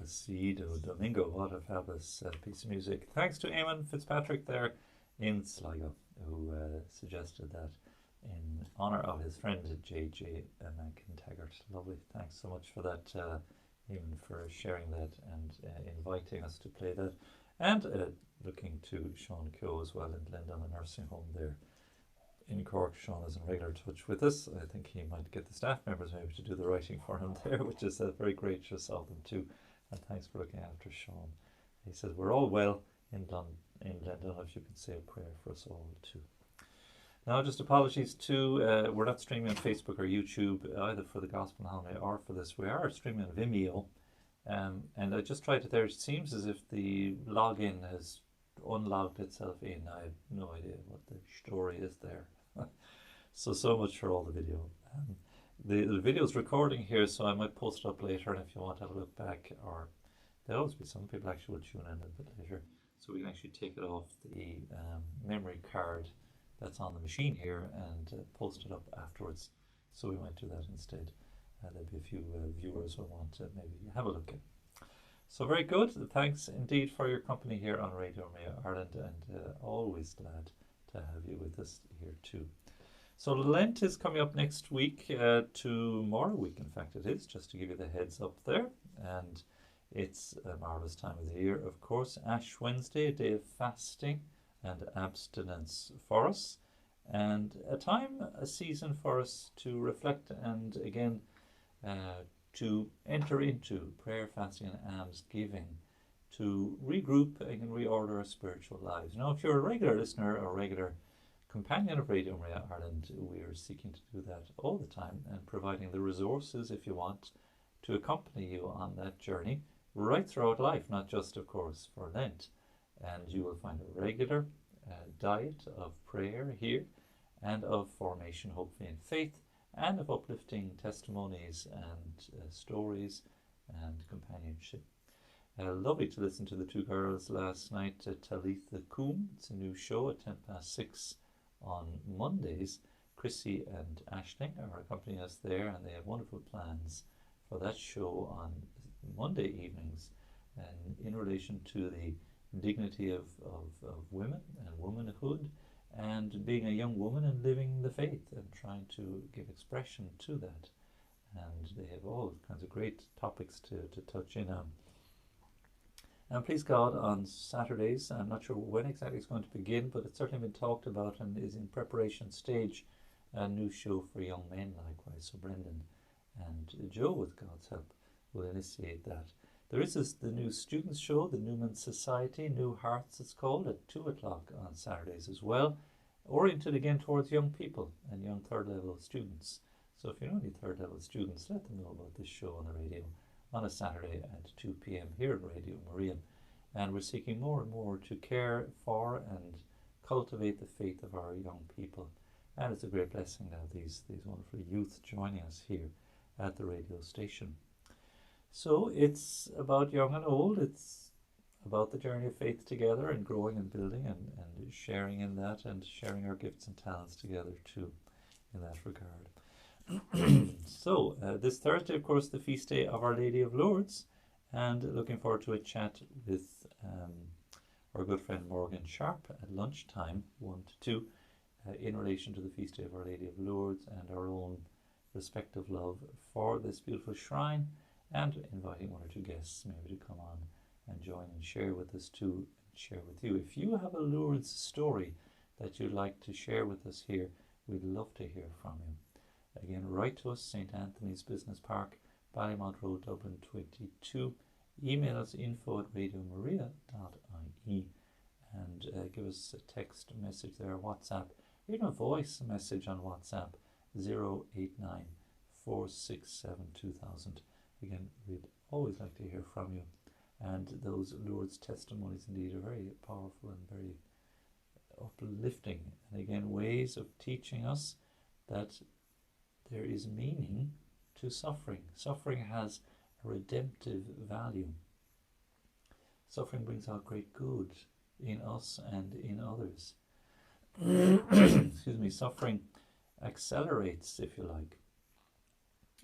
Placido Domingo. What a fabulous piece of music. Thanks to Eamonn Fitzpatrick there in Sligo, who suggested that in honour of his friend JJ McIntaggart. Lovely. Thanks so much for that, Eamonn, for sharing that and inviting us to play that. And looking to Sean Keogh as well in Glendon, a nursing home there in Cork. Sean is in regular touch with us. I think he might get the staff members maybe to do the writing for him there, which is very gracious of them too. And thanks for looking after Sean. He says, we're all well in Glendon, if you can say a prayer for us all too. Now, just apologies too, we're not streaming on Facebook or YouTube either for the Gospel Holiday or for this. We are streaming on Vimeo, and I just tried it there. It seems as if the login has unlogged itself in. I have no idea what the story is there. So much for all the video. The video's recording here, so I might post it up later, and if you want to have a look back, or there'll always be some people actually will tune in a bit later, so we can actually take it off the memory card that's on the machine here and post it up afterwards. So we might do that instead. There'll be a few viewers who want to maybe have a look at. So very good. Thanks indeed for your company here on Radio Maria Ireland, and always glad to have you with us here too. So Lent is coming up next week, tomorrow week in fact it is, just to give you the heads up there. And it's a marvellous time of the year, of course. Ash Wednesday, a day of fasting and abstinence for us, and a season for us to reflect and again to enter into prayer, fasting and alms giving, to regroup and reorder our spiritual lives. Now, if you're a regular listener or regular companion of Radio Maria Ireland, we are seeking to do that all the time and providing the resources, if you want, to accompany you on that journey right throughout life, not just, of course, for Lent. And you will find a regular diet of prayer here and of formation, hopefully, in faith, and of uplifting testimonies and stories and companionship. Lovely to listen to the two girls last night at Talitha Coombe. It's a new show at 6:10 on Mondays. Chrissy and Aisling are accompanying us there, and they have wonderful plans for that show on Monday evenings, and in relation to the dignity of women and womanhood, and being a young woman and living the faith and trying to give expression to that. And they have all kinds of great topics to touch in on. And please God, on Saturdays, I'm not sure when exactly it's going to begin, but it's certainly been talked about and is in preparation stage, a new show for young men likewise. So Brendan and Joe, with God's help, will initiate that. There is the new students show, the Newman Society, New Hearts it's called, at 2 o'clock on Saturdays as well, oriented again towards young people and young third level students. So if you know any third level students, let them know about this show on the radio on a Saturday at 2 p.m. here at Radio Maria. And we're seeking more and more to care for and cultivate the faith of our young people. And it's a great blessing to have these wonderful youth joining us here at the radio station. So it's about young and old. It's about the journey of faith together and growing and building and sharing in that, and sharing our gifts and talents together too in that regard. So this Thursday, of course, the feast day of Our Lady of Lourdes, and looking forward to a chat with our good friend Morgan Sharp at lunchtime, 1 to 2, in relation to the feast day of Our Lady of Lourdes and our own respective love for this beautiful shrine, and inviting one or two guests maybe to come on and join and share with us too, and share with you. If you have a Lourdes story that you'd like to share with us here, we'd love to hear from you. Again, write to us, St. Anthony's Business Park, Ballymont Road, Dublin 22. Email us info@radiomaria.ie, and give us a text message there, WhatsApp, even a voice message on WhatsApp, 089 467 2000. Again, we'd always like to hear from you, and those Lourdes testimonies indeed are very powerful and very uplifting, and again ways of teaching us that there is meaning to suffering. Suffering has a redemptive value. Suffering brings out great good in us and in others. Excuse me. Suffering accelerates, if you like,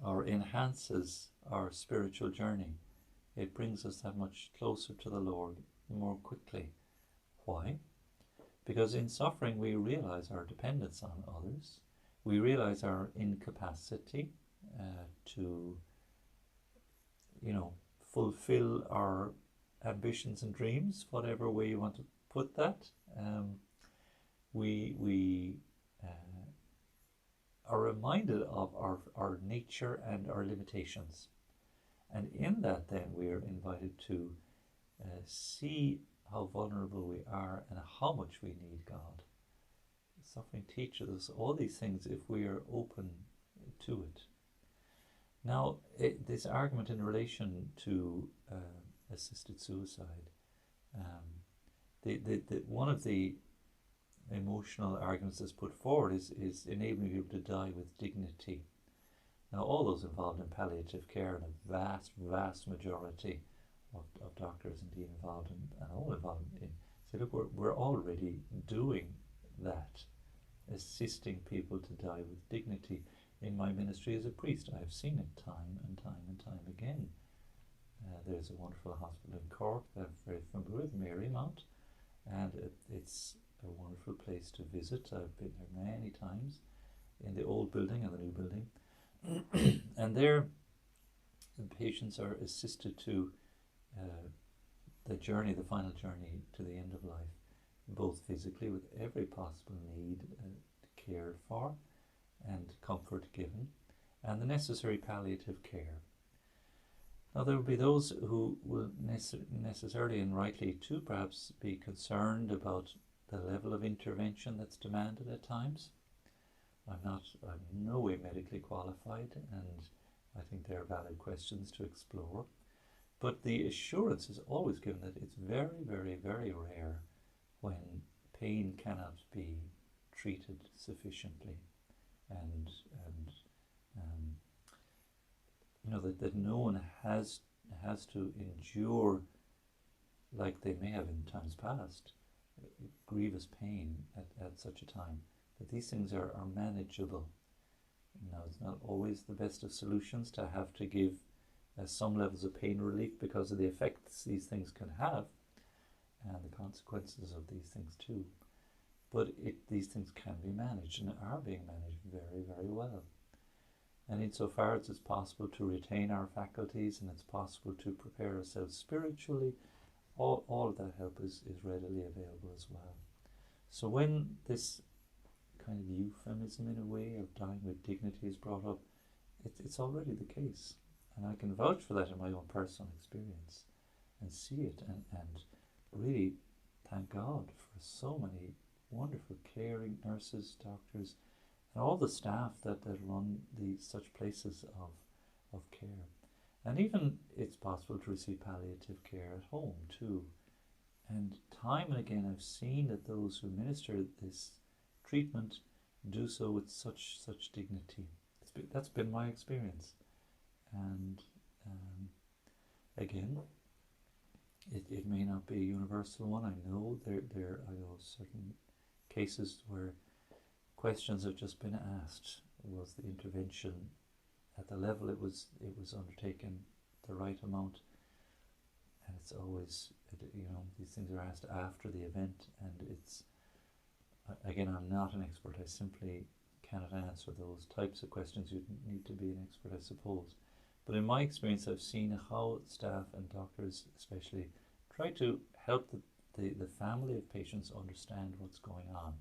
or enhances our spiritual journey. it brings us that much closer to the Lord more quickly. Why? Because in suffering we realize our dependence on others. We realize our incapacity to, fulfill our ambitions and dreams, whatever way you want to put that. We are reminded of our nature and our limitations. And in that then we are invited to see how vulnerable we are and how much we need God. Suffering teaches us all these things if we are open to it. Now, this argument in relation to assisted suicide, one of the emotional arguments that's put forward is enabling people to die with dignity. Now, all those involved in palliative care, and a vast, vast majority of doctors indeed involved and all involved in, say, look, we're already doing that, assisting people to die with dignity. In my ministry as a priest, I have seen it time and time and time again. There's a wonderful hospital in Cork that I'm very familiar with, Marymount, and it's a wonderful place to visit. I've been there many times, in the old building and the new building. And there the patients are assisted to the final journey to the end of life, both physically with every possible need cared for and comfort given, and the necessary palliative care. Now, there will be those who will necessarily and rightly too perhaps be concerned about the level of intervention that's demanded at times. I'm no way medically qualified, and I think there are valid questions to explore. But the assurance is always given that it's very, very, very rare when pain cannot be treated sufficiently, and that no one has to endure, like they may have in times past, grievous pain at such a time. That these things are manageable. Now, it's not always the best of solutions to have to give some levels of pain relief because of the effects these things can have and the consequences of these things too. But these things can be managed and are being managed very, very well. And insofar as it's possible to retain our faculties and it's possible to prepare ourselves spiritually, all of that help is readily available as well. So when this kind of euphemism in a way of dying with dignity is brought up, it's already the case. And I can vouch for that in my own personal experience and see it and really thank God for so many wonderful caring nurses, doctors, and all the staff that run such places of care. And even it's possible to receive palliative care at home too. And time and again I've seen that those who minister this treatment do so with such dignity. That's been my experience. And again, it may not be a universal one. I know there are certain cases where questions have just been asked. Was the intervention at the level it was undertaken the right amount? And it's always, these things are asked after the event, and it's, again, I'm not an expert. I simply cannot answer those types of questions. You need to be an expert, I suppose. But in my experience, I've seen how staff and doctors especially try to help the family of patients understand what's going on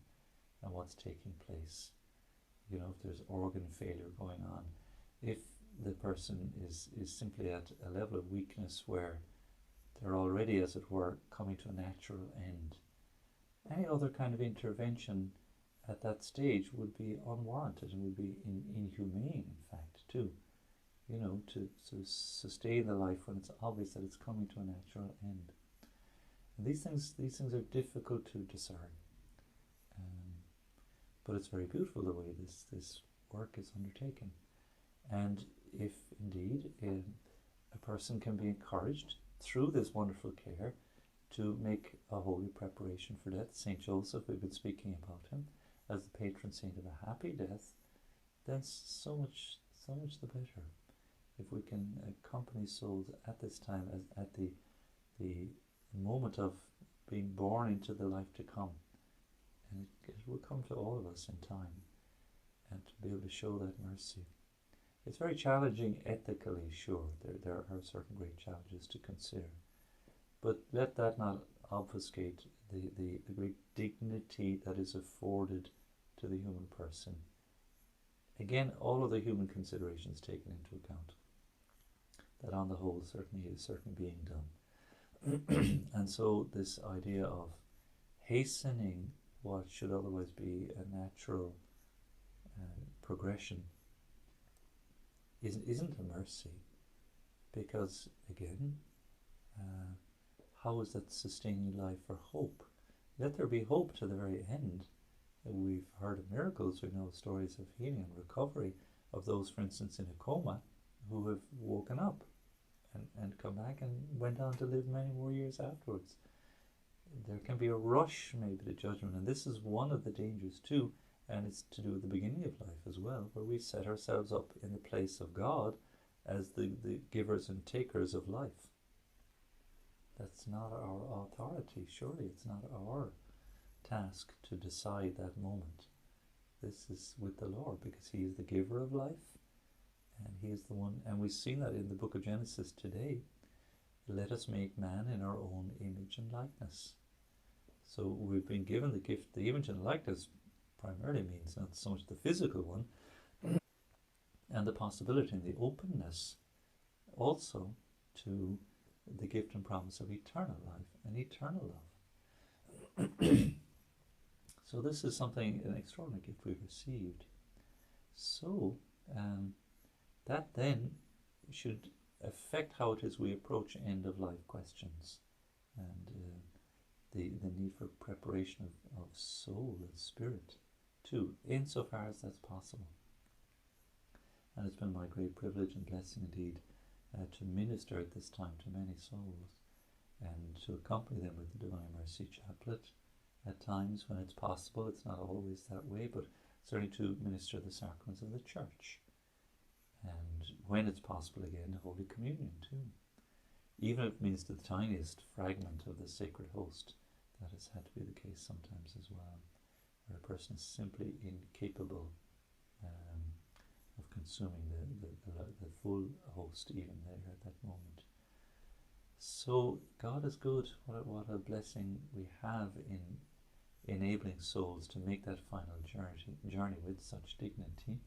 and what's taking place. If there's organ failure going on, if the person is simply at a level of weakness where they're already, as it were, coming to a natural end, any other kind of intervention at that stage would be unwarranted and would be inhumane, in fact, too. To sort of sustain the life when it's obvious that it's coming to a natural end. And these things are difficult to discern. But it's very beautiful the way this work is undertaken. And if indeed a person can be encouraged through this wonderful care to make a holy preparation for death, Saint Joseph, we've been speaking about him as the patron saint of a happy death, then so much the better. if we can accompany souls at this time, at the moment of being born into the life to come, and it will come to all of us in time, and to be able to show that mercy. It's very challenging ethically, sure. There are certain great challenges to consider, but let that not obfuscate the great dignity that is afforded to the human person. Again, all of the human considerations taken into account, that on the whole certainly is certainly being done. And so this idea of hastening what should otherwise be a natural progression isn't a mercy, because again, how is that sustaining life or hope? Let there be hope to the very end. We've heard of miracles, we know stories of healing and recovery of those, for instance, in a coma, who have woken up and come back and went on to live many more years afterwards. There can be a rush maybe to judgment, and this is one of the dangers too, and it's to do with the beginning of life as well, where we set ourselves up in the place of God as the givers and takers of life. That's not our authority, surely it's not our task to decide that moment. This is with the Lord, because He is the giver of life, and He is the one, and we've seen that in the book of Genesis today. Let us make man in our own image and likeness. So we've been given the gift. The image and likeness primarily means not so much the physical one, and the possibility and the openness also to the gift and promise of eternal life and eternal love. So this is something, an extraordinary gift we've received. So that then should affect how it is we approach end of life questions, and the need for preparation of soul and spirit too, insofar as that's possible. And it's been my great privilege and blessing indeed to minister at this time to many souls, and to accompany them with the Divine Mercy Chaplet at times when it's possible. It's not always that way, but certainly to minister the sacraments of the Church, and when it's possible again, the Holy Communion too, even if it means the tiniest fragment of the Sacred Host. That has had to be the case sometimes as well, where a person is simply incapable of consuming the full host even there at that moment. So God is good. What a blessing we have in enabling souls to make that final journey with such dignity,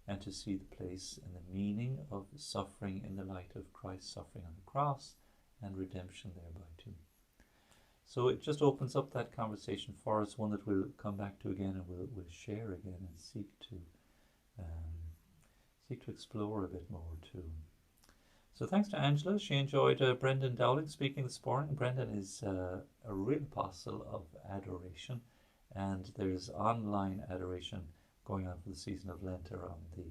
and to see the place and the meaning of suffering in the light of Christ's suffering on the cross and redemption thereby too. So it just opens up that conversation for us, one that we'll come back to again, and we'll share again, and seek to explore a bit more too. So thanks to Angela. She enjoyed Brendan Dowling speaking this morning. Brendan is a real apostle of adoration, and there's online adoration going on for the season of Lent around the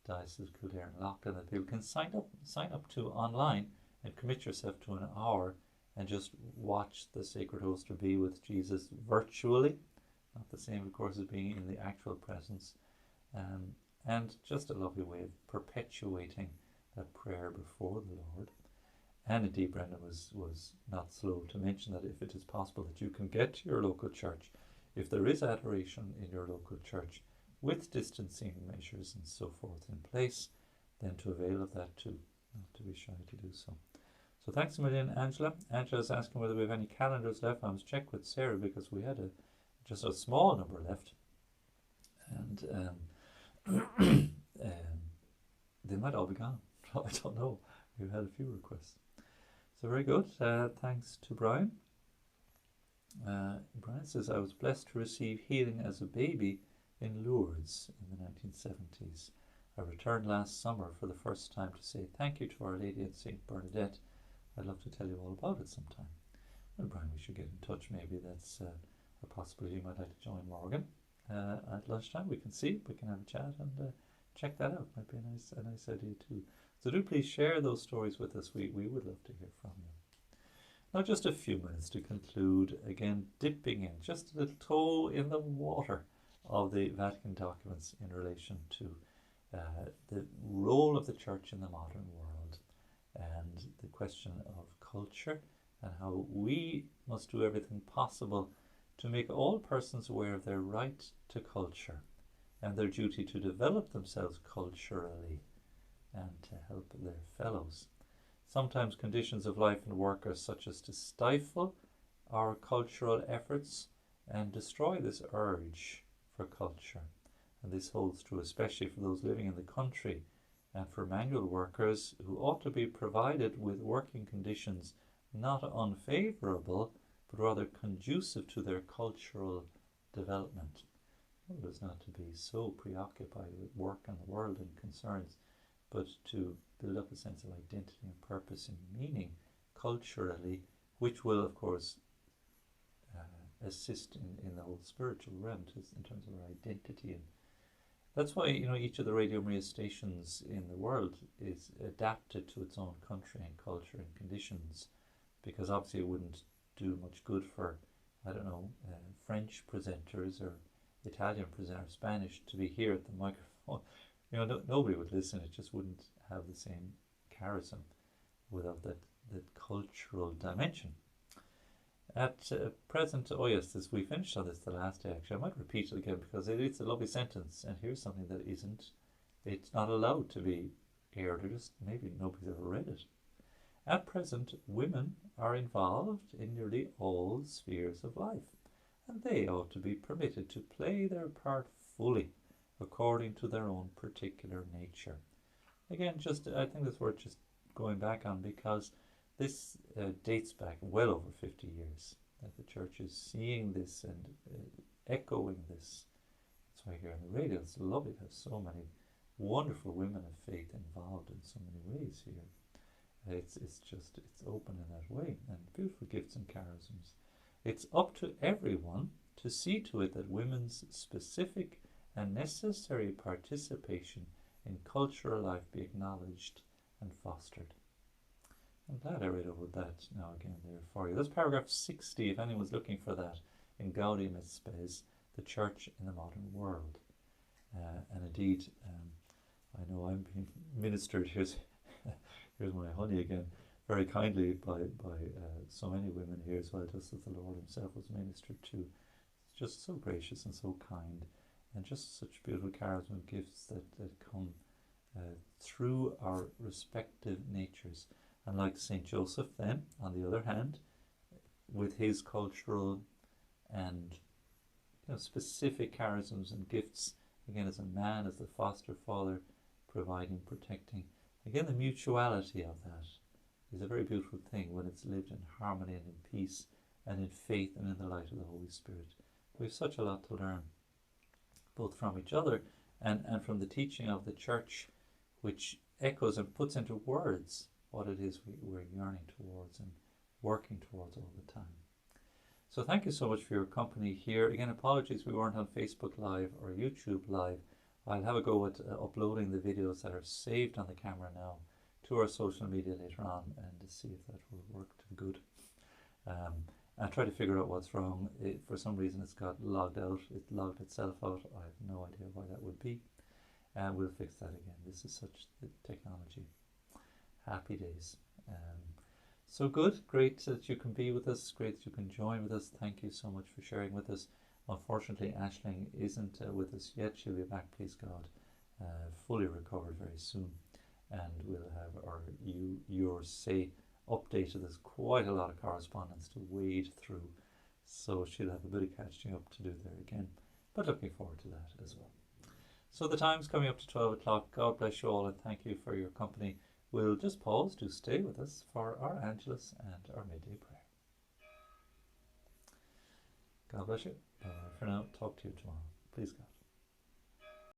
Diocese of Kildare and Loughlin, that people can sign up to online and commit yourself to an hour and just watch the Sacred Host or be with Jesus virtually. Not the same, of course, as being in the actual presence. And just a lovely way of perpetuating that prayer before the Lord. And indeed, Brendan was not slow to mention that if it is possible that you can get to your local church, if there is adoration in your local church with distancing measures and so forth in place, then to avail of that too, not to be shy to do so. So thanks a million, Angela. Angela's asking whether we have any calendars left. I must check with Sarah, because we had just a small number left, and they might all be gone. I don't know. We've had a few requests. So very good. Thanks to Brian. Brian says, I was blessed to receive healing as a baby in Lourdes in the 1970s. I returned last summer for the first time to say thank you to Our Lady and St. Bernadette. I'd love to tell you all about it sometime. Well, Brian, we should get in touch. Maybe that's a possibility. You might like to join Morgan at lunchtime. We can see, we can have a chat and check that out. Might be a nice idea too. So do please share those stories with us. We would love to hear from you. Now just a few minutes to conclude. Again, dipping in, just a little toe in the water of the Vatican documents in relation to the role of the church in the modern world, and the question of culture, and how we must do everything possible to make all persons aware of their right to culture and their duty to develop themselves culturally and to help their fellows. Sometimes conditions of life and work are such as to stifle our cultural efforts and destroy this urge for culture. And this holds true especially for those living in the country and for manual workers, who ought to be provided with working conditions not unfavourable, but rather conducive to their cultural development. It is not to be so preoccupied with work and the world and concerns, but to build up a sense of identity and purpose and meaning culturally, which will, of course, assist in the whole spiritual realm in terms of our identity. And that's why, each of the Radio Maria stations in the world is adapted to its own country and culture and conditions, because obviously it wouldn't do much good for, French presenters or Italian presenters, Spanish, to be here at the microphone. Nobody would listen. It just wouldn't have the same charism without that cultural dimension. At present, yes, we finished on this the last day actually. I might repeat it again because it's a lovely sentence, and here's something that it's not allowed to be aired, or just maybe nobody's ever read it. At present, women are involved in nearly all spheres of life, and they ought to be permitted to play their part fully according to their own particular nature. Again, I think that's worth just going back on, because this dates back well over 50 years, that the church is seeing this and echoing this. That's why here on the radio it's lovely to have so many wonderful women of faith involved in so many ways here. It's open in that way, and beautiful gifts and charisms. It's up to everyone to see to it that women's specific and necessary participation in cultural life be acknowledged and fostered. I'm glad I read over that now again there for you. That's paragraph 60, if anyone's looking for that, in Gaudium et Spes, the Church in the Modern World. And indeed, I know I'm being ministered, here's my honey again, very kindly by so many women here as well, just as the Lord himself was ministered to. It's just so gracious and so kind, and just such beautiful charisma gifts that come through our respective natures. And like St. Joseph then, on the other hand, with his cultural and specific charisms and gifts, again as a man, as the foster father, providing, protecting, again the mutuality of that is a very beautiful thing when it's lived in harmony and in peace and in faith and in the light of the Holy Spirit. We have such a lot to learn, both from each other and from the teaching of the Church, which echoes and puts into words what it is we're yearning towards and working towards all the time. So thank you so much for your company here. Again, apologies we weren't on Facebook Live or YouTube Live. I'll have a go at uploading the videos that are saved on the camera now to our social media later on, and to see if that will work to good. I'll try to figure out what's wrong. For some reason it's got logged out. It logged itself out. I have no idea why that would be. And we'll fix that again. This is such the technology. Happy days. So good, great that you can be with us, great that you can join with us. Thank you so much for sharing with us. Unfortunately, Aisling isn't with us yet. She'll be back, please God, fully recovered very soon, and we'll have your say updated. There's quite a lot of correspondence to wade through, so she'll have a bit of catching up to do there again, but looking forward to that as well. So the time's coming up to 12 o'clock. God bless you all, and thank you for your company. We'll just pause to stay with us for our Angelus and our midday prayer. God bless you. Bye for now. Talk to you tomorrow. Please God.